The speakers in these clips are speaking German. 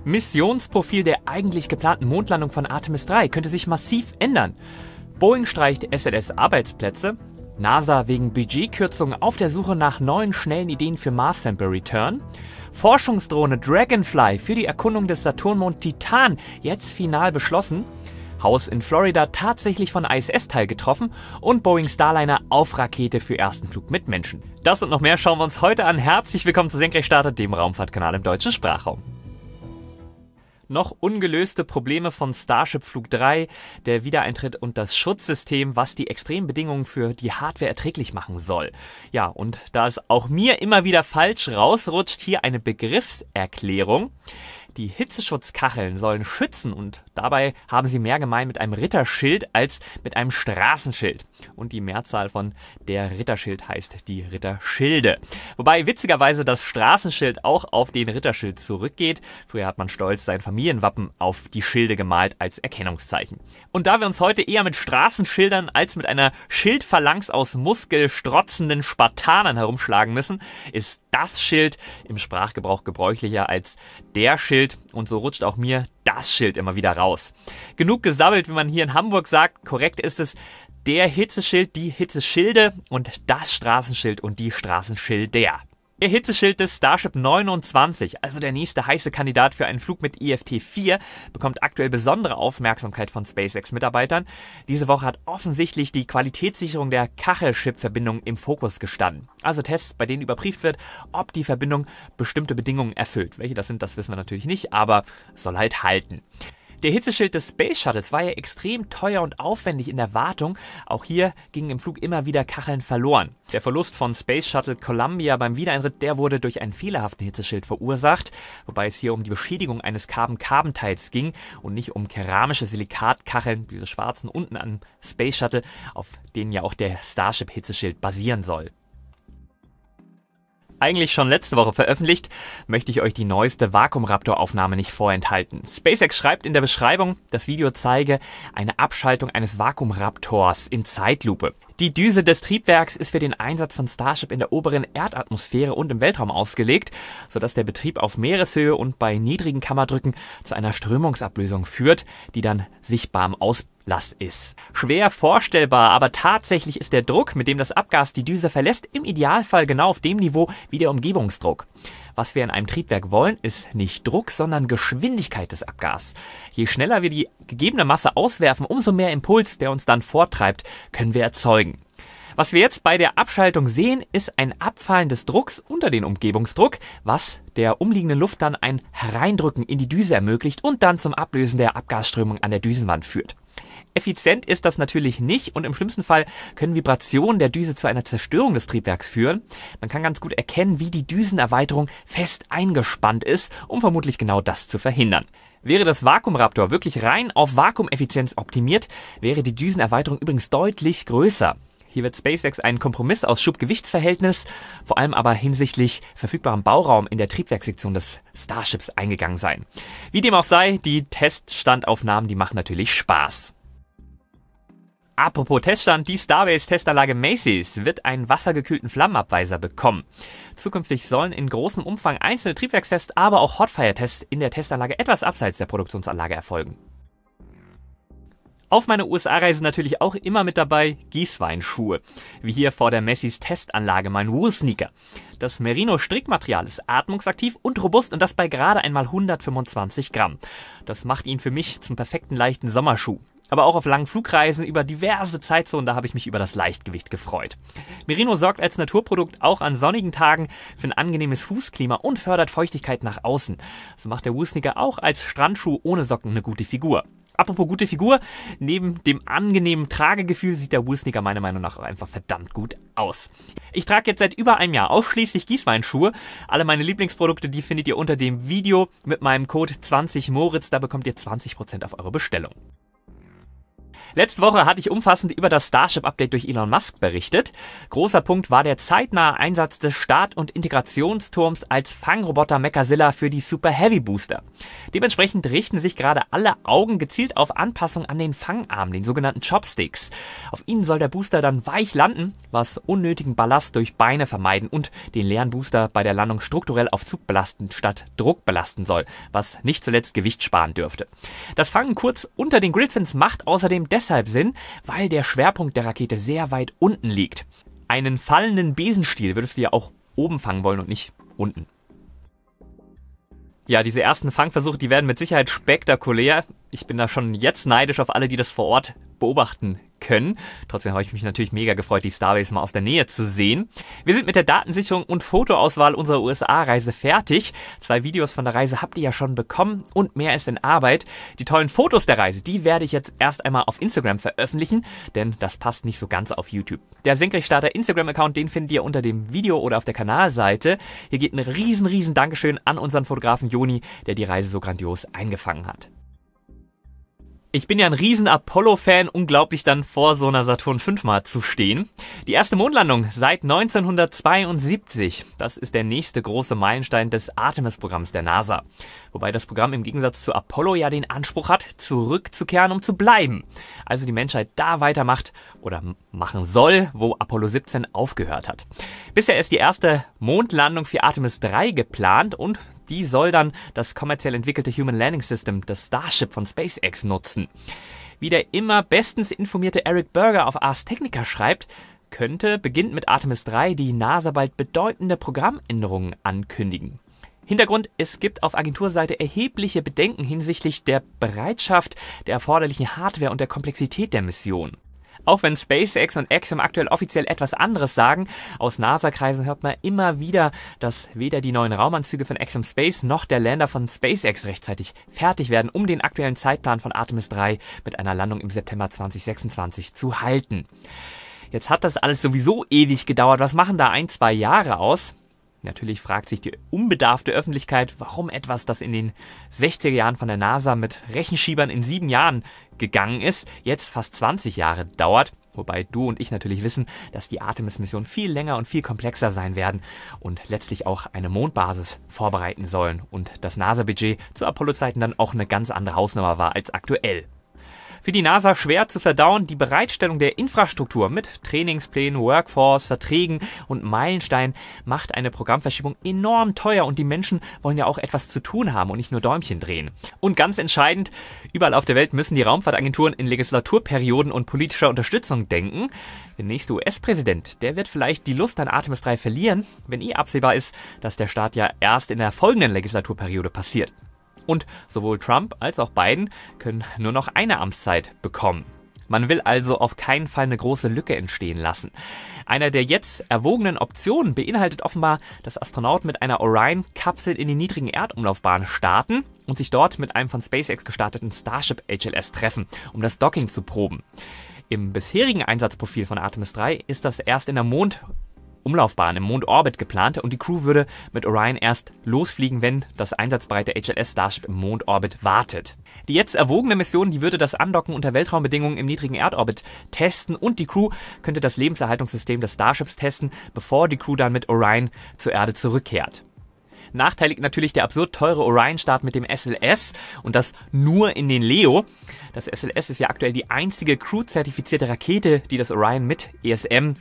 Missionsprofil der eigentlich geplanten Mondlandung von Artemis 3 könnte sich massiv ändern. Boeing streicht SLS-Arbeitsplätze. NASA wegen Budgetkürzungen auf der Suche nach neuen schnellen Ideen für Mars Sample Return. Forschungsdrohne Dragonfly für die Erkundung des Saturnmond Titan jetzt final beschlossen. Haus in Florida tatsächlich von ISS-Teil getroffen und Boeing Starliner auf Rakete für ersten Flug mit Menschen. Das und noch mehr schauen wir uns heute an. Herzlich willkommen zu Senkrechtstarter, dem Raumfahrtkanal im deutschen Sprachraum. Noch ungelöste Probleme von Starship Flug 3, der Wiedereintritt und das Schutzsystem, was die extremen Bedingungen für die Hardware erträglich machen soll. Ja, und da es auch mir immer wieder falsch rausrutscht, hier eine Begriffserklärung. Die Hitzeschutzkacheln sollen schützen und dabei haben sie mehr gemein mit einem Ritterschild als mit einem Straßenschild. Und die Mehrzahl von der Ritterschild heißt die Ritterschilde. Wobei witzigerweise das Straßenschild auch auf den Ritterschild zurückgeht. Früher hat man stolz sein Familienwappen auf die Schilde gemalt als Erkennungszeichen. Und da wir uns heute eher mit Straßenschildern als mit einer Schildphalanx aus muskelstrotzenden Spartanern herumschlagen müssen, ist das Schild im Sprachgebrauch gebräuchlicher als der Schild und so rutscht auch mir das Schild immer wieder raus. Genug gesabbelt, wie man hier in Hamburg sagt. Korrekt ist es der Hitzeschild, die Hitzeschilde und das Straßenschild und die Straßenschilder. Der Hitzeschild des Starship 29, also der nächste heiße Kandidat für einen Flug mit IFT-4, bekommt aktuell besondere Aufmerksamkeit von SpaceX-Mitarbeitern. Diese Woche hat offensichtlich die Qualitätssicherung der Kachelchip-Verbindung im Fokus gestanden. Also Tests, bei denen überprüft wird, ob die Verbindung bestimmte Bedingungen erfüllt. Welche das sind, das wissen wir natürlich nicht, aber es soll halt halten. Der Hitzeschild des Space Shuttles war ja extrem teuer und aufwendig in der Wartung. Auch hier gingen im Flug immer wieder Kacheln verloren. Der Verlust von Space Shuttle Columbia beim Wiedereintritt, der wurde durch einen fehlerhaften Hitzeschild verursacht, wobei es hier um die Beschädigung eines Carbon-Carbon-Teils ging und nicht um keramische Silikatkacheln, diese schwarzen unten am Space Shuttle, auf denen ja auch der Starship-Hitzeschild basieren soll. Eigentlich schon letzte Woche veröffentlicht, möchte ich euch die neueste Vakuumraptor-Aufnahme nicht vorenthalten. SpaceX schreibt in der Beschreibung, das Video zeige eine Abschaltung eines Vakuumraptors in Zeitlupe. Die Düse des Triebwerks ist für den Einsatz von Starship in der oberen Erdatmosphäre und im Weltraum ausgelegt, sodass der Betrieb auf Meereshöhe und bei niedrigen Kammerdrücken zu einer Strömungsablösung führt, die dann sichtbar am Auslass ist. Schwer vorstellbar, aber tatsächlich ist der Druck, mit dem das Abgas die Düse verlässt, im Idealfall genau auf dem Niveau wie der Umgebungsdruck. Was wir in einem Triebwerk wollen, ist nicht Druck, sondern Geschwindigkeit des Abgas. Je schneller wir die gegebene Masse auswerfen, umso mehr Impuls, der uns dann vortreibt, können wir erzeugen. Was wir jetzt bei der Abschaltung sehen, ist ein Abfallen des Drucks unter den Umgebungsdruck, was der umliegenden Luft dann ein Hereindrücken in die Düse ermöglicht und dann zum Ablösen der Abgasströmung an der Düsenwand führt. Effizient ist das natürlich nicht und im schlimmsten Fall können Vibrationen der Düse zu einer Zerstörung des Triebwerks führen. Man kann ganz gut erkennen, wie die Düsenerweiterung fest eingespannt ist, um vermutlich genau das zu verhindern. Wäre das Vakuumraptor wirklich rein auf Vakuumeffizienz optimiert, wäre die Düsenerweiterung übrigens deutlich größer. Hier wird SpaceX einen Kompromiss aus Schub-Gewichtsverhältnis, vor allem aber hinsichtlich verfügbarem Bauraum in der Triebwerkssektion des Starships eingegangen sein. Wie dem auch sei, die Teststandaufnahmen, die machen natürlich Spaß. Apropos Teststand, die Starbase-Testanlage Macy's wird einen wassergekühlten Flammenabweiser bekommen. Zukünftig sollen in großem Umfang einzelne Triebwerkstests, aber auch Hotfire-Tests in der Testanlage etwas abseits der Produktionsanlage erfolgen. Auf meiner USA-Reise natürlich auch immer mit dabei Gießweinschuhe, wie hier vor der Macy's Testanlage mein Wool-Sneaker. Das Merino-Strickmaterial ist atmungsaktiv und robust und das bei gerade einmal 125 Gramm. Das macht ihn für mich zum perfekten leichten Sommerschuh. Aber auch auf langen Flugreisen über diverse Zeitzonen, da habe ich mich über das Leichtgewicht gefreut. Merino sorgt als Naturprodukt auch an sonnigen Tagen für ein angenehmes Fußklima und fördert Feuchtigkeit nach außen. So macht der Wool-Sneaker auch als Strandschuh ohne Socken eine gute Figur. Apropos gute Figur, neben dem angenehmen Tragegefühl sieht der Wool-Sneaker meiner Meinung nach auch einfach verdammt gut aus. Ich trage jetzt seit über einem Jahr ausschließlich Gießweinschuhe. Alle meine Lieblingsprodukte, die findet ihr unter dem Video mit meinem Code 20Moritz, da bekommt ihr 20% auf eure Bestellung. Letzte Woche hatte ich umfassend über das Starship-Update durch Elon Musk berichtet. Großer Punkt war der zeitnahe Einsatz des Start- und Integrationsturms als Fangroboter Mechazilla für die Super Heavy Booster. Dementsprechend richten sich gerade alle Augen gezielt auf Anpassung an den Fangarm, den sogenannten Chopsticks. Auf ihnen soll der Booster dann weich landen, was unnötigen Ballast durch Beine vermeiden und den leeren Booster bei der Landung strukturell auf Zug belasten statt Druck belasten soll, was nicht zuletzt Gewicht sparen dürfte. Das Fangen kurz unter den Griffins macht außerdem deshalb Sinn, weil der Schwerpunkt der Rakete sehr weit unten liegt. Einen fallenden Besenstiel würdest du ja auch oben fangen wollen und nicht unten. Ja, diese ersten Fangversuche, die werden mit Sicherheit spektakulär. Ich bin da schon jetzt neidisch auf alle, die das vor Ort beobachten können. Trotzdem habe ich mich natürlich mega gefreut, die Starbase mal aus der Nähe zu sehen. Wir sind mit der Datensicherung und Fotoauswahl unserer USA-Reise fertig. 2 Videos von der Reise habt ihr ja schon bekommen und mehr ist in Arbeit. Die tollen Fotos der Reise, die werde ich jetzt erst einmal auf Instagram veröffentlichen, denn das passt nicht so ganz auf YouTube. Der Senkrechtstarter Instagram-Account, den findet ihr unter dem Video oder auf der Kanalseite. Hier geht ein riesen Dankeschön an unseren Fotografen Joni, der die Reise so grandios eingefangen hat. Ich bin ja ein riesen Apollo-Fan, unglaublich dann vor so einer Saturn V mal zu stehen. Die erste Mondlandung seit 1972. Das ist der nächste große Meilenstein des Artemis-Programms der NASA. Wobei das Programm im Gegensatz zu Apollo ja den Anspruch hat, zurückzukehren, um zu bleiben. Also die Menschheit da weitermacht oder machen soll, wo Apollo 17 aufgehört hat. Bisher ist die erste Mondlandung für Artemis 3 geplant und die soll dann das kommerziell entwickelte Human Landing System, das Starship von SpaceX, nutzen. Wie der immer bestens informierte Eric Berger auf Ars Technica schreibt, könnte, beginnend mit Artemis 3, die NASA bald bedeutende Programmänderungen ankündigen. Hintergrund: Es gibt auf Agenturseite erhebliche Bedenken hinsichtlich der Bereitschaft, der erforderlichen Hardware und der Komplexität der Mission. Auch wenn SpaceX und Axiom aktuell offiziell etwas anderes sagen, aus NASA-Kreisen hört man immer wieder, dass weder die neuen Raumanzüge von Axiom Space noch der Lander von SpaceX rechtzeitig fertig werden, um den aktuellen Zeitplan von Artemis 3 mit einer Landung im September 2026 zu halten. Jetzt hat das alles sowieso ewig gedauert. Was machen da 1-2 Jahre aus? Natürlich fragt sich die unbedarfte Öffentlichkeit, warum etwas, das in den 60er Jahren von der NASA mit Rechenschiebern in 7 Jahren gegangen ist, jetzt fast 20 Jahre dauert. Wobei du und ich natürlich wissen, dass die Artemis-Missionen viel länger und viel komplexer sein werden und letztlich auch eine Mondbasis vorbereiten sollen und das NASA-Budget zu Apollo-Zeiten dann auch eine ganz andere Hausnummer war als aktuell. Für die NASA schwer zu verdauen, die Bereitstellung der Infrastruktur mit Trainingsplänen, Workforce, Verträgen und Meilensteinen macht eine Programmverschiebung enorm teuer und die Menschen wollen ja auch etwas zu tun haben und nicht nur Däumchen drehen. Und ganz entscheidend, überall auf der Welt müssen die Raumfahrtagenturen in Legislaturperioden und politischer Unterstützung denken. Der nächste US-Präsident, der wird vielleicht die Lust an Artemis 3 verlieren, wenn absehbar ist, dass der Start ja erst in der folgenden Legislaturperiode passiert. Und sowohl Trump als auch Biden können nur noch eine Amtszeit bekommen. Man will also auf keinen Fall eine große Lücke entstehen lassen. Einer der jetzt erwogenen Optionen beinhaltet offenbar, dass Astronauten mit einer Orion-Kapsel in die niedrigen Erdumlaufbahn starten und sich dort mit einem von SpaceX gestarteten Starship HLS treffen, um das Docking zu proben. Im bisherigen Einsatzprofil von Artemis 3 ist das erst in der Umlaufbahn im Mondorbit geplant und die Crew würde mit Orion erst losfliegen, wenn das einsatzbereite HLS Starship im Mondorbit wartet. Die jetzt erwogene Mission, die würde das Andocken unter Weltraumbedingungen im niedrigen Erdorbit testen und die Crew könnte das Lebenserhaltungssystem des Starships testen, bevor die Crew dann mit Orion zur Erde zurückkehrt. Nachteilig natürlich der absurd teure Orion-Start mit dem SLS und das nur in den LEO. Das SLS ist ja aktuell die einzige Crew-zertifizierte Rakete, die das Orion mit ESM,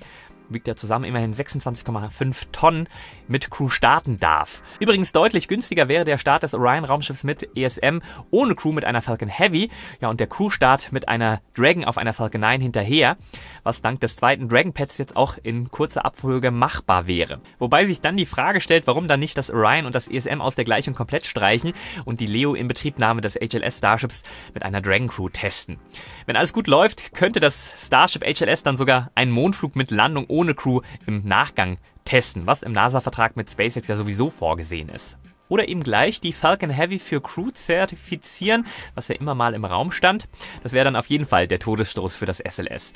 wiegt ja zusammen immerhin 26,5 Tonnen, mit Crew starten darf. Übrigens deutlich günstiger wäre der Start des Orion-Raumschiffs mit ESM ohne Crew mit einer Falcon Heavy, ja, und der Crew-Start mit einer Dragon auf einer Falcon 9 hinterher, was dank des zweiten Dragon-Pads jetzt auch in kurzer Abfolge machbar wäre. Wobei sich dann die Frage stellt, warum dann nicht das Orion und das ESM aus der Gleichung komplett streichen und die LEO-Inbetriebnahme des HLS Starships mit einer Dragon-Crew testen. Wenn alles gut läuft, könnte das Starship HLS dann sogar einen Mondflug mit Landung ohne Crew im Nachgang testen, was im NASA-Vertrag mit SpaceX ja sowieso vorgesehen ist. Oder eben gleich die Falcon Heavy für Crew zertifizieren, was ja immer mal im Raum stand. Das wäre dann auf jeden Fall der Todesstoß für das SLS.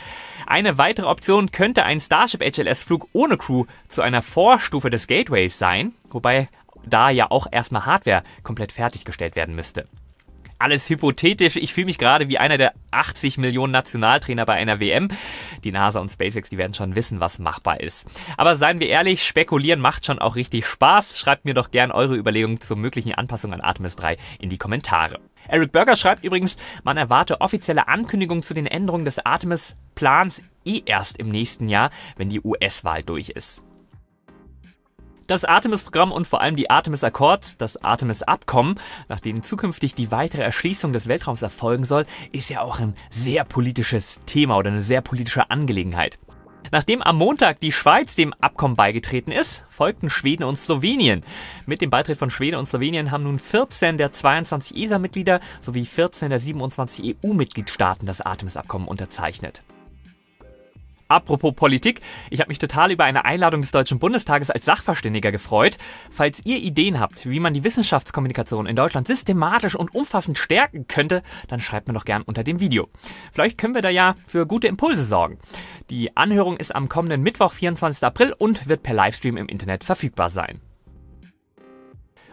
Eine weitere Option könnte ein Starship HLS-Flug ohne Crew zu einer Vorstufe des Gateways sein, wobei da ja auch erstmal Hardware komplett fertiggestellt werden müsste. alles hypothetisch. Ich fühle mich gerade wie einer der 80 Millionen Nationaltrainer bei einer WM. Die NASA und SpaceX, die werden schon wissen, was machbar ist. Aber seien wir ehrlich, spekulieren macht schon auch richtig Spaß. Schreibt mir doch gern eure Überlegungen zur möglichen Anpassung an Artemis 3 in die Kommentare. Eric Berger schreibt übrigens, man erwarte offizielle Ankündigungen zu den Änderungen des Artemis-Plans erst im nächsten Jahr, wenn die US-Wahl durch ist. Das Artemis-Programm und vor allem die Artemis-Accords, das Artemis-Abkommen, nach denen zukünftig die weitere Erschließung des Weltraums erfolgen soll, ist ja auch ein sehr politisches Thema oder eine sehr politische Angelegenheit. Nachdem am Montag die Schweiz dem Abkommen beigetreten ist, folgten Schweden und Slowenien. Mit dem Beitritt von Schweden und Slowenien haben nun 14 der 22 ESA-Mitglieder sowie 14 der 27 EU-Mitgliedstaaten das Artemis-Abkommen unterzeichnet. Apropos Politik, ich habe mich total über eine Einladung des Deutschen Bundestages als Sachverständiger gefreut. Falls ihr Ideen habt, wie man die Wissenschaftskommunikation in Deutschland systematisch und umfassend stärken könnte, dann schreibt mir doch gern unter dem Video. Vielleicht können wir da ja für gute Impulse sorgen. Die Anhörung ist am kommenden Mittwoch, 24. April und wird per Livestream im Internet verfügbar sein.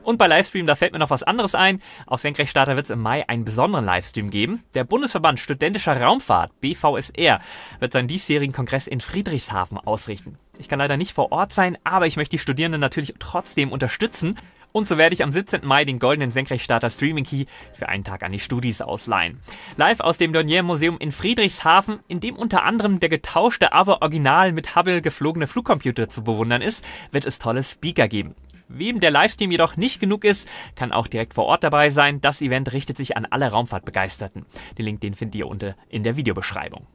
Und bei Livestream, da fällt mir noch was anderes ein. Auf Senkrechtstarter wird es im Mai einen besonderen Livestream geben. Der Bundesverband Studentischer Raumfahrt, BVSR, wird seinen diesjährigen Kongress in Friedrichshafen ausrichten. Ich kann leider nicht vor Ort sein, aber ich möchte die Studierenden natürlich trotzdem unterstützen. Und so werde ich am 17. Mai den goldenen Senkrechtstarter Streaming Key für einen Tag an die Studis ausleihen. Live aus dem Dornier Museum in Friedrichshafen, in dem unter anderem der getauschte, aber original mit Hubble geflogene Flugcomputer zu bewundern ist, wird es tolle Speaker geben. Wem der Livestream jedoch nicht genug ist, kann auch direkt vor Ort dabei sein. Das Event richtet sich an alle Raumfahrtbegeisterten. Den Link, den findet ihr unten in der Videobeschreibung.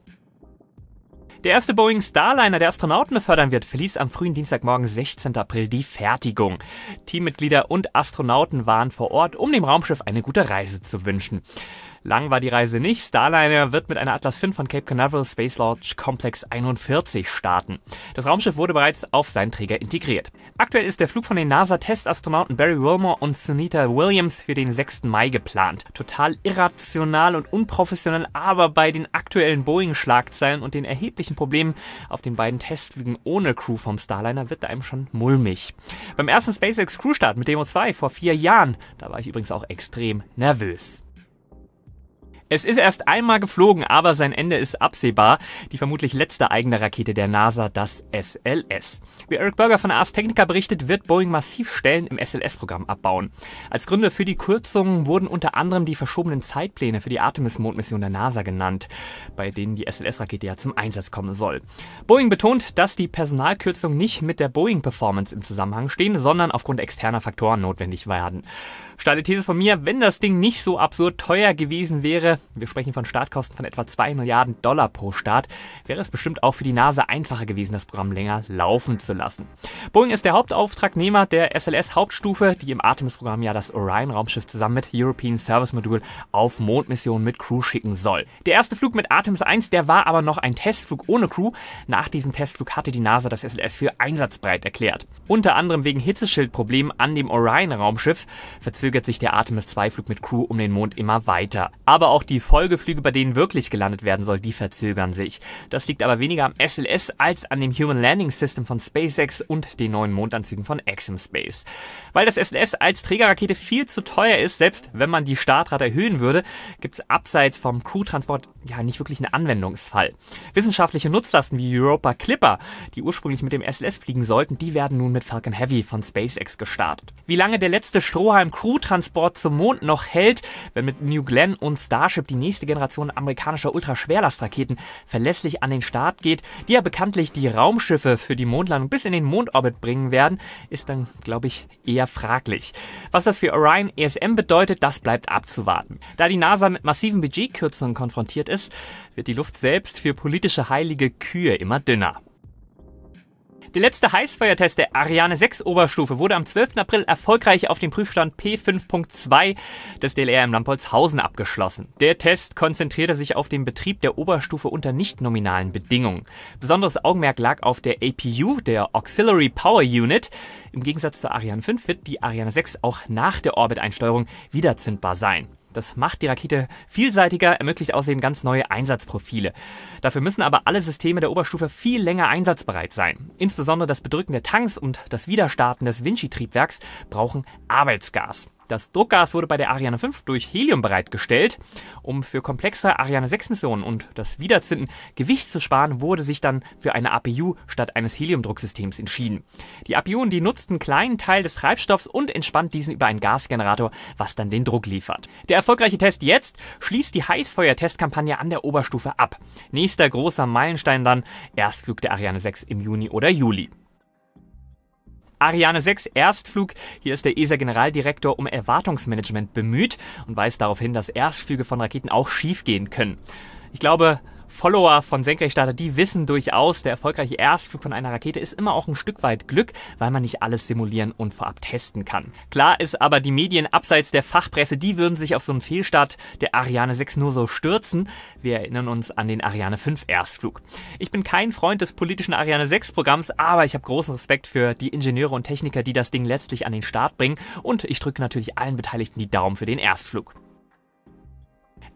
Der erste Boeing Starliner, der Astronauten befördern wird, verließ am frühen Dienstagmorgen, 16. April, die Fertigung. Teammitglieder und Astronauten waren vor Ort, um dem Raumschiff eine gute Reise zu wünschen. Lang war die Reise nicht. Starliner wird mit einer Atlas V von Cape Canaveral Space Launch Complex 41 starten. Das Raumschiff wurde bereits auf seinen Träger integriert. Aktuell ist der Flug von den NASA-Testastronauten Barry Wilmore und Sunita Williams für den 6. Mai geplant. Total irrational und unprofessionell, aber bei den aktuellen Boeing-Schlagzeilen und den erheblichen Problemen auf den beiden Testflügen ohne Crew vom Starliner wird einem schon mulmig. Beim ersten SpaceX Crew-Start mit Demo 2 vor 4 Jahren, da war ich übrigens auch extrem nervös. Es ist erst einmal geflogen, aber sein Ende ist absehbar. Die vermutlich letzte eigene Rakete der NASA, das SLS. Wie Eric Berger von Ars Technica berichtet, wird Boeing massiv Stellen im SLS-Programm abbauen. Als Gründe für die Kürzungen wurden unter anderem die verschobenen Zeitpläne für die Artemis-Mondmission der NASA genannt, bei denen die SLS-Rakete ja zum Einsatz kommen soll. Boeing betont, dass die Personalkürzungen nicht mit der Boeing-Performance im Zusammenhang stehen, sondern aufgrund externer Faktoren notwendig werden. Steile These von mir, wenn das Ding nicht so absurd teuer gewesen wäre, wir sprechen von Startkosten von etwa $2 Milliarden pro Start, wäre es bestimmt auch für die NASA einfacher gewesen, das Programm länger laufen zu lassen. Boeing ist der Hauptauftragnehmer der SLS-Hauptstufe, die im Artemis-Programm ja das Orion-Raumschiff zusammen mit European Service Module auf Mondmissionen mit Crew schicken soll. Der erste Flug mit Artemis 1, der war aber noch ein Testflug ohne Crew. Nach diesem Testflug hatte die NASA das SLS für einsatzbereit erklärt. Unter anderem wegen Hitzeschildproblemen an dem Orion-Raumschiff verzögert sich der Artemis 2-Flug mit Crew um den Mond immer weiter. Aber auch die Folgeflüge, bei denen wirklich gelandet werden soll, die verzögern sich. Das liegt aber weniger am SLS als an dem Human Landing System von SpaceX und den neuen Mondanzügen von Axiom Space. Weil das SLS als Trägerrakete viel zu teuer ist, selbst wenn man die Startrate erhöhen würde, gibt es abseits vom Crewtransport ja nicht wirklich einen Anwendungsfall. Wissenschaftliche Nutzlasten wie Europa Clipper, die ursprünglich mit dem SLS fliegen sollten, die werden nun mit Falcon Heavy von SpaceX gestartet. Wie lange der letzte Strohhalm Crewtransport zum Mond noch hält, wenn mit New Glenn und Starship die nächste Generation amerikanischer Ultraschwerlastraketen verlässlich an den Start geht, die ja bekanntlich die Raumschiffe für die Mondlandung bis in den Mondorbit bringen werden, ist dann, glaube ich, eher fraglich. Was das für Orion ESM bedeutet, das bleibt abzuwarten. Da die NASA mit massiven Budgetkürzungen konfrontiert ist, wird die Luft selbst für politische heilige Kühe immer dünner. Der letzte Heißfeuertest der Ariane 6 Oberstufe wurde am 12. April erfolgreich auf dem Prüfstand P5.2 des DLR in Lampolzhausen abgeschlossen. Der Test konzentrierte sich auf den Betrieb der Oberstufe unter nicht nominalen Bedingungen. Besonderes Augenmerk lag auf der APU, der Auxiliary Power Unit. Im Gegensatz zur Ariane 5 wird die Ariane 6 auch nach der Orbiteinsteuerung wiederzündbar sein. Das macht die Rakete vielseitiger, ermöglicht außerdem ganz neue Einsatzprofile. Dafür müssen aber alle Systeme der Oberstufe viel länger einsatzbereit sein. Insbesondere das Bedrücken der Tanks und das Widerstarten des Vinci-Triebwerks brauchen Arbeitsgas. Das Druckgas wurde bei der Ariane 5 durch Helium bereitgestellt. Um für komplexe Ariane 6 Missionen und das Wiederzünden Gewicht zu sparen, wurde sich dann für eine APU statt eines Heliumdrucksystems entschieden. Die APUen, die nutzten einen kleinen Teil des Treibstoffs und entspannt diesen über einen Gasgenerator, was dann den Druck liefert. Der erfolgreiche Test jetzt schließt die Heißfeuer-Testkampagne an der Oberstufe ab. Nächster großer Meilenstein dann Erstflug der Ariane 6 im Juni oder Juli. Ariane 6 Erstflug. Hier ist der ESA-Generaldirektor um Erwartungsmanagement bemüht und weist darauf hin, dass Erstflüge von Raketen auch schiefgehen können. Ich glaube, Follower von Senkrechtstarter, die wissen durchaus, der erfolgreiche Erstflug von einer Rakete ist immer auch ein Stück weit Glück, weil man nicht alles simulieren und vorab testen kann. Klar ist aber, die Medien abseits der Fachpresse, die würden sich auf so einen Fehlstart der Ariane 6 nur so stürzen. Wir erinnern uns an den Ariane 5 Erstflug. Ich bin kein Freund des politischen Ariane 6 Programms, aber ich habe großen Respekt für die Ingenieure und Techniker, die das Ding letztlich an den Start bringen, und ich drücke natürlich allen Beteiligten die Daumen für den Erstflug.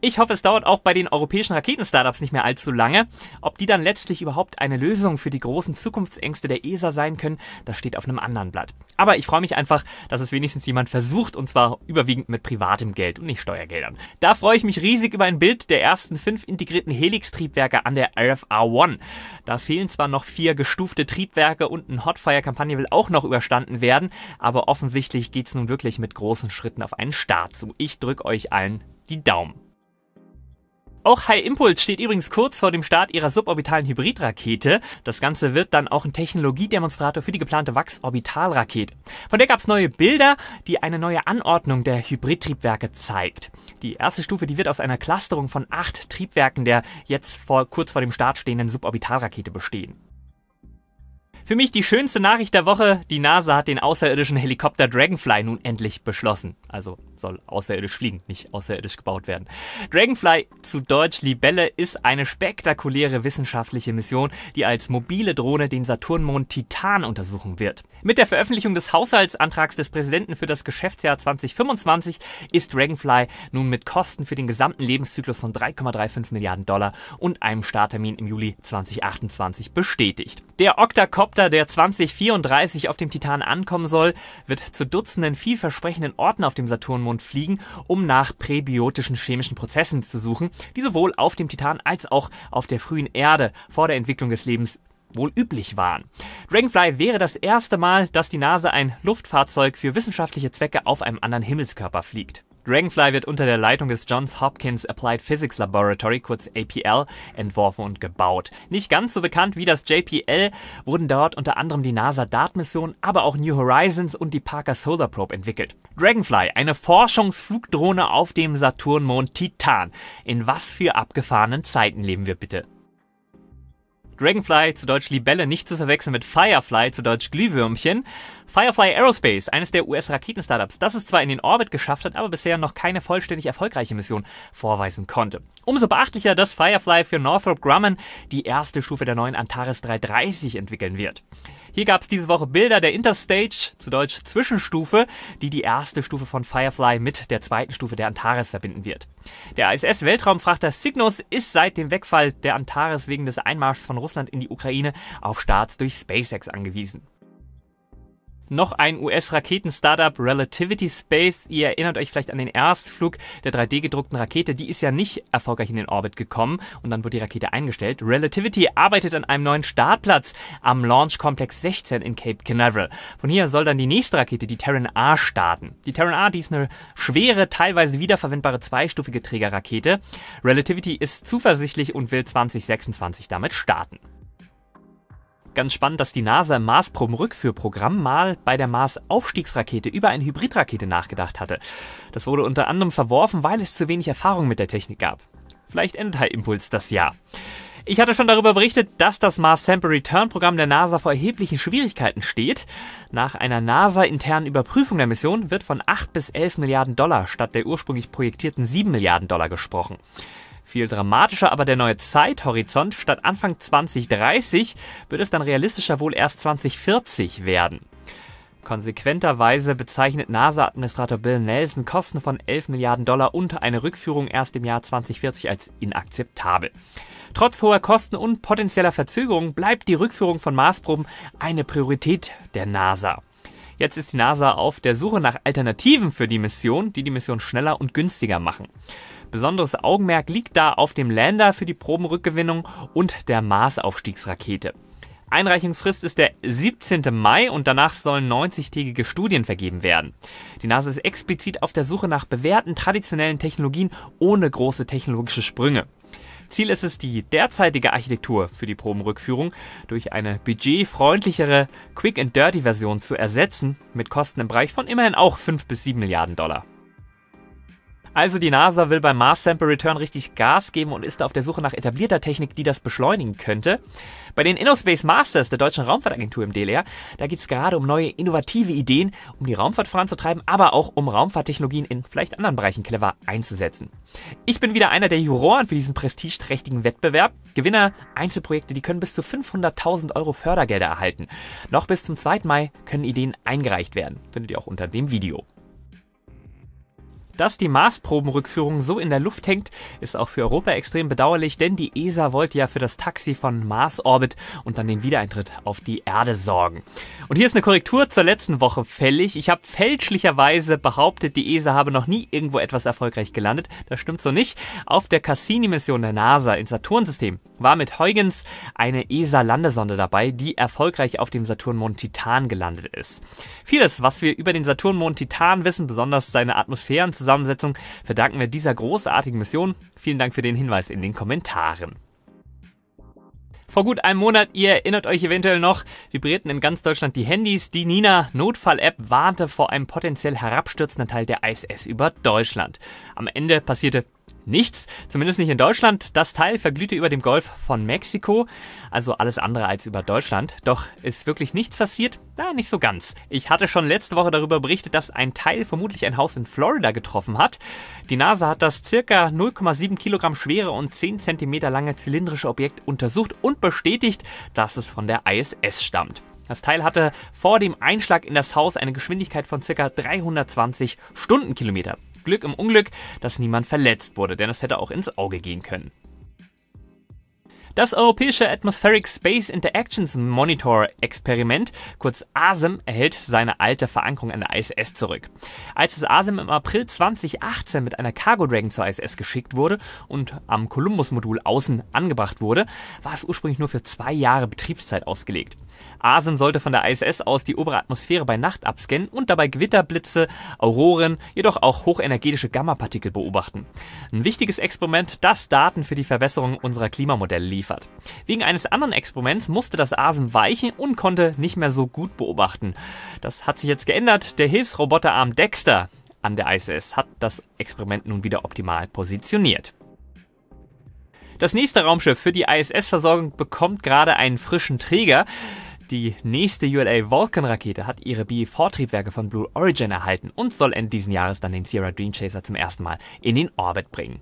Ich hoffe, es dauert auch bei den europäischen Raketen-Startups nicht mehr allzu lange. Ob die dann letztlich überhaupt eine Lösung für die großen Zukunftsängste der ESA sein können, das steht auf einem anderen Blatt. Aber ich freue mich einfach, dass es wenigstens jemand versucht, und zwar überwiegend mit privatem Geld und nicht Steuergeldern. Da freue ich mich riesig über ein Bild der ersten 5 integrierten Helix-Triebwerke an der RFR-1. Da fehlen zwar noch 4 gestufte Triebwerke und eine Hotfire-Kampagne will auch noch überstanden werden, aber offensichtlich geht's nun wirklich mit großen Schritten auf einen Start zu. Ich drücke euch allen die Daumen. Auch High Impulse steht übrigens kurz vor dem Start ihrer suborbitalen Hybridrakete. Das Ganze wird dann auch ein Technologiedemonstrator für die geplante VAX-Orbitalrakete. Von der gab es neue Bilder, die eine neue Anordnung der Hybridtriebwerke zeigt. Die erste Stufe, die wird aus einer Clusterung von 8 Triebwerken der jetzt kurz vor dem Start stehenden Suborbitalrakete bestehen. Für mich die schönste Nachricht der Woche: Die NASA hat den außerirdischen Helikopter Dragonfly nun endlich beschlossen. Also soll außerirdisch fliegen, nicht außerirdisch gebaut werden. Dragonfly, zu Deutsch Libelle, ist eine spektakuläre wissenschaftliche Mission, die als mobile Drohne den Saturnmond Titan untersuchen wird. Mit der Veröffentlichung des Haushaltsantrags des Präsidenten für das Geschäftsjahr 2025 ist Dragonfly nun mit Kosten für den gesamten Lebenszyklus von 3,35 Milliarden Dollar und einem Starttermin im Juli 2028 bestätigt. Der Octacopter, der 2034 auf dem Titan ankommen soll, wird zu Dutzenden vielversprechenden Orten auf dem Saturnmond fliegen, um nach präbiotischen chemischen Prozessen zu suchen, die sowohl auf dem Titan als auch auf der frühen Erde vor der Entwicklung des Lebens wohl üblich waren. Dragonfly wäre das erste Mal, dass die NASA ein Luftfahrzeug für wissenschaftliche Zwecke auf einem anderen Himmelskörper fliegt. Dragonfly wird unter der Leitung des Johns Hopkins Applied Physics Laboratory, kurz APL, entworfen und gebaut. Nicht ganz so bekannt wie das JPL wurden dort unter anderem die NASA DART-Mission, aber auch New Horizons und die Parker Solar Probe entwickelt. Dragonfly, eine Forschungsflugdrohne auf dem Saturnmond Titan. In was für abgefahrenen Zeiten leben wir bitte? Dragonfly, zu Deutsch Libelle, nicht zu verwechseln mit Firefly, zu Deutsch Glühwürmchen. Firefly Aerospace, eines der US-Raketen-Startups, das es zwar in den Orbit geschafft hat, aber bisher noch keine vollständig erfolgreiche Mission vorweisen konnte. Umso beachtlicher, dass Firefly für Northrop Grumman die erste Stufe der neuen Antares 330 entwickeln wird. Hier gab es diese Woche Bilder der Interstage, zu Deutsch Zwischenstufe, die die erste Stufe von Firefly mit der zweiten Stufe der Antares verbinden wird. Der ISS-Weltraumfrachter Cygnus ist seit dem Wegfall der Antares wegen des Einmarschs von Russland in die Ukraine auf Starts durch SpaceX angewiesen. Noch ein US-Raketen-Startup, Relativity Space. Ihr erinnert euch vielleicht an den Erstflug der 3D-gedruckten Rakete. Die ist ja nicht erfolgreich in den Orbit gekommen und dann wurde die Rakete eingestellt. Relativity arbeitet an einem neuen Startplatz am Launch Complex 16 in Cape Canaveral. Von hier soll dann die nächste Rakete, die Terran A, starten. Die Terran A, die ist eine schwere, teilweise wiederverwendbare zweistufige Trägerrakete. Relativity ist zuversichtlich und will 2026 damit starten. Ganz spannend, dass die NASA im Mars-Proben-Rückführprogramm mal bei der Mars-Aufstiegsrakete über eine Hybridrakete nachgedacht hatte. Das wurde unter anderem verworfen, weil es zu wenig Erfahrung mit der Technik gab. Vielleicht endet High Impulse das Jahr. Ich hatte schon darüber berichtet, dass das Mars Sample Return Programm der NASA vor erheblichen Schwierigkeiten steht. Nach einer NASA-internen Überprüfung der Mission wird von 8 bis 11 Milliarden Dollar statt der ursprünglich projektierten 7 Milliarden Dollar gesprochen. Viel dramatischer aber der neue Zeithorizont: statt Anfang 2030 wird es dann realistischer wohl erst 2040 werden. Konsequenterweise bezeichnet NASA-Administrator Bill Nelson Kosten von 11 Milliarden Dollar und eine Rückführung erst im Jahr 2040 als inakzeptabel. Trotz hoher Kosten und potenzieller Verzögerungen bleibt die Rückführung von Marsproben eine Priorität der NASA. Jetzt ist die NASA auf der Suche nach Alternativen für die Mission, die Mission schneller und günstiger machen. Besonderes Augenmerk liegt da auf dem Lander für die Probenrückgewinnung und der Marsaufstiegsrakete. Einreichungsfrist ist der 17. Mai und danach sollen 90-tägige Studien vergeben werden. Die NASA ist explizit auf der Suche nach bewährten traditionellen Technologien ohne große technologische Sprünge. Ziel ist es, die derzeitige Architektur für die Probenrückführung durch eine budgetfreundlichere Quick-and-Dirty-Version zu ersetzen, mit Kosten im Bereich von immerhin auch 5 bis 7 Milliarden Dollar. Also die NASA will beim Mars Sample Return richtig Gas geben und ist auf der Suche nach etablierter Technik, die das beschleunigen könnte. Bei den InnoSpace Masters der Deutschen Raumfahrtagentur im DLR, da geht es gerade um neue innovative Ideen, um die Raumfahrt voranzutreiben, aber auch um Raumfahrttechnologien in vielleicht anderen Bereichen clever einzusetzen. Ich bin wieder einer der Juroren für diesen prestigeträchtigen Wettbewerb. Gewinner, Einzelprojekte, die können bis zu 500.000 Euro Fördergelder erhalten. Noch bis zum 2. Mai können Ideen eingereicht werden. Findet ihr auch unter dem Video. Dass die Mars-Probenrückführung so in der Luft hängt, ist auch für Europa extrem bedauerlich, denn die ESA wollte ja für das Taxi von Mars-Orbit und dann den Wiedereintritt auf die Erde sorgen. Und hier ist eine Korrektur zur letzten Woche fällig. Ich habe fälschlicherweise behauptet, die ESA habe noch nie irgendwo etwas erfolgreich gelandet. Das stimmt so nicht. Auf der Cassini-Mission der NASA ins Saturn-System war mit Huygens eine ESA-Landesonde dabei, die erfolgreich auf dem Saturnmond Titan gelandet ist. Vieles, was wir über den Saturnmond Titan wissen, besonders seine Atmosphärenzusammensetzung, verdanken wir dieser großartigen Mission. Vielen Dank für den Hinweis in den Kommentaren. Vor gut einem Monat, ihr erinnert euch eventuell noch, vibrierten in ganz Deutschland die Handys. Die Nina-Notfall-App warnte vor einem potenziell herabstürzenden Teil der ISS über Deutschland. Am Ende passierte nichts, zumindest nicht in Deutschland. Das Teil verglühte über dem Golf von Mexiko, also alles andere als über Deutschland. Doch ist wirklich nichts passiert? Na, nicht so ganz. Ich hatte schon letzte Woche darüber berichtet, dass ein Teil vermutlich ein Haus in Florida getroffen hat. Die NASA hat das circa 0,7 Kilogramm schwere und 10 Zentimeter lange zylindrische Objekt untersucht und bestätigt, dass es von der ISS stammt. Das Teil hatte vor dem Einschlag in das Haus eine Geschwindigkeit von ca. 320 Stundenkilometer. Glück im Unglück, dass niemand verletzt wurde, denn es hätte auch ins Auge gehen können. Das europäische Atmospheric Space Interactions Monitor Experiment, kurz ASIM, erhält seine alte Verankerung an der ISS zurück. Als das ASIM im April 2018 mit einer Cargo Dragon zur ISS geschickt wurde und am Columbus-Modul außen angebracht wurde, war es ursprünglich nur für 2 Jahre Betriebszeit ausgelegt. ASIM sollte von der ISS aus die obere Atmosphäre bei Nacht abscannen und dabei Gewitterblitze, Auroren, jedoch auch hochenergetische Gammapartikel beobachten. Ein wichtiges Experiment, das Daten für die Verbesserung unserer Klimamodelle liefert. Wegen eines anderen Experiments musste das ASIM weichen und konnte nicht mehr so gut beobachten. Das hat sich jetzt geändert. Der Hilfsroboterarm Dexter an der ISS hat das Experiment nun wieder optimal positioniert. Das nächste Raumschiff für die ISS-Versorgung bekommt gerade einen frischen Träger. Die nächste ULA Vulcan-Rakete hat ihre BE-4-Triebwerke von Blue Origin erhalten und soll Ende diesen Jahres dann den Sierra Dream Chaser zum ersten Mal in den Orbit bringen.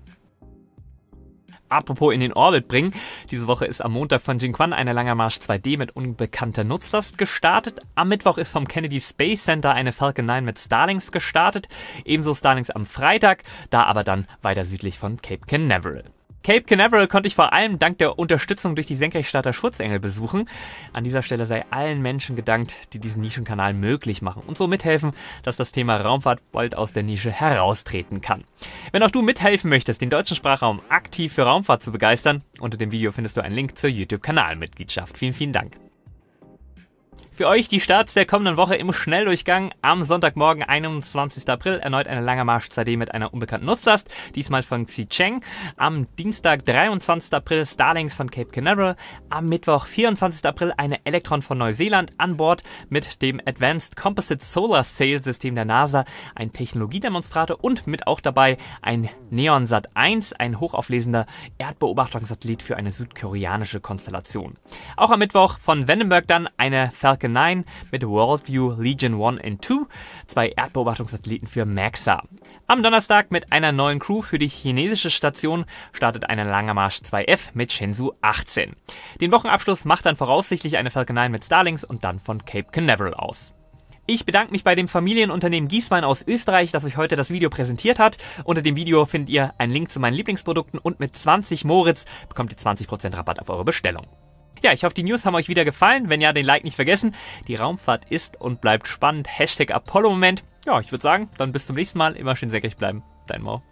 Apropos in den Orbit bringen, diese Woche ist am Montag von Jiuquan eine Langer Marsch 2D mit unbekannter Nutzlast gestartet. Am Mittwoch ist vom Kennedy Space Center eine Falcon 9 mit Starlinks gestartet, ebenso Starlinks am Freitag, da aber dann weiter südlich von Cape Canaveral. Cape Canaveral konnte ich vor allem dank der Unterstützung durch die Senkrechtstarter Schutzengel besuchen. An dieser Stelle sei allen Menschen gedankt, die diesen Nischenkanal möglich machen und so mithelfen, dass das Thema Raumfahrt bald aus der Nische heraustreten kann. Wenn auch du mithelfen möchtest, den deutschen Sprachraum aktiv für Raumfahrt zu begeistern, unter dem Video findest du einen Link zur YouTube-Kanalmitgliedschaft. Vielen, vielen Dank. Für euch die Starts der kommenden Woche im Schnelldurchgang. Am Sonntagmorgen, 21. April, erneut eine Langer Marsch 2D mit einer unbekannten Nutzlast, diesmal von Xicheng. Am Dienstag, 23. April, Starlinks von Cape Canaveral. Am Mittwoch, 24. April, eine Electron von Neuseeland an Bord mit dem Advanced Composite Solar Sail System der NASA, ein Technologiedemonstrator und mit auch dabei ein Neonsat 1, ein hochauflesender Erdbeobachtungssatellit für eine südkoreanische Konstellation. Auch am Mittwoch von Vandenberg dann eine Falcon 9 mit Worldview Legion 1 und 2, 2 Erdbeobachtungssatelliten für MAXA. Am Donnerstag mit einer neuen Crew für die chinesische Station startet eine Langer Marsch 2F mit Shenzhou 18. Den Wochenabschluss macht dann voraussichtlich eine Falcon 9 mit Starlinks und dann von Cape Canaveral aus. Ich bedanke mich bei dem Familienunternehmen Gieswein aus Österreich, das euch heute das Video präsentiert hat. Unter dem Video findet ihr einen Link zu meinen Lieblingsprodukten und mit 20 Moritz bekommt ihr 20% Rabatt auf eure Bestellung. Ja, ich hoffe, die News haben euch wieder gefallen. Wenn ja, den Like nicht vergessen. Die Raumfahrt ist und bleibt spannend. #Apollo-Moment. Ja, ich würde sagen, dann bis zum nächsten Mal. Immer schön senkrecht bleiben. Dein Mo.